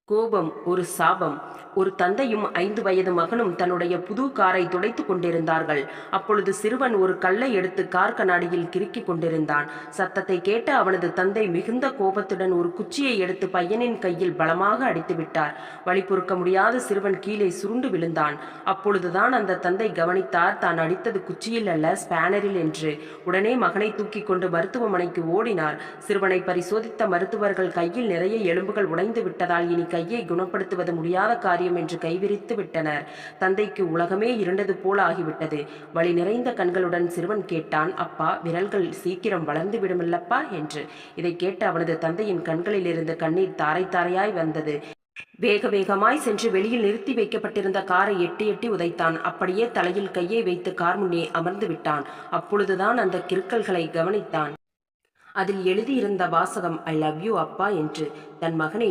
கோபம் ஒரு சாபம். ஒரு தந்தையும் 5 வயது மகனும் தன்னுடைய புது காரை துடைத்துக் கொண்டிருந்தார்கள். அப்பொழுது சிறுவன் ஒரு கல்லை எடுத்து கார் கண்ணாடியில் கிறுக்கிக் கொண்டிருந்தான். சத்தத்தை கேட்ட அவனது தந்தை மிகுந்த கோபத்துடன் ஒரு குச்சியை எடுத்து பையனின் கையில் பலமாக அடித்து விட்டார். வலி பொறுக்க முடியாத சிறுவன் கீழே சுருண்டு விழுந்தான். அப்பொழுதுதான் அந்த தந்தை கவனித்தார், தான் அடித்தது குச்சியில் அல்ல, ஸ்பேனரில் என்று. உடனே மகனை தூக்கிக் கொண்டு மருத்துவமனைக்கு ஓடினார். சிறுவனை பரிசோதித்த மருத்துவர்கள் கையில் நிறைய எலும்புகள் உடைந்து விட்டதால் இனி கையை குணப்படுத்துவது முடியாத காரியம் என்று கைவிரித்து விட்டனர். தந்தைக்கு உலகமே இருண்டது போல் ஆகிவிட்டது. வலி நிறைந்த கண்களுடன் சிறுவன் கேட்டான், அப்பா, விரல்கள் சீக்கிரம் வளர்ந்து விடுமில்லப்பா என்று. இதை கேட்டு அவனது தந்தையின் கண்களிலிருந்து கண்ணீர் தாரை தாரையாய் வந்தது. வேக வேகமாய் சென்று வெளியில் நிறுத்தி வைக்கப்பட்டிருந்த காரை எட்டி எட்டி உதைத்தான். அப்படியே தலையில் கையை வைத்து கார் முன்னே அமர்ந்து விட்டான். அப்பொழுதுதான் அந்த கிறுக்கல்களை கவனித்தான். அதில் எழுதியிருந்த வாசகம், ஐ லவ் யூ அப்பா என்று. தன் மகனை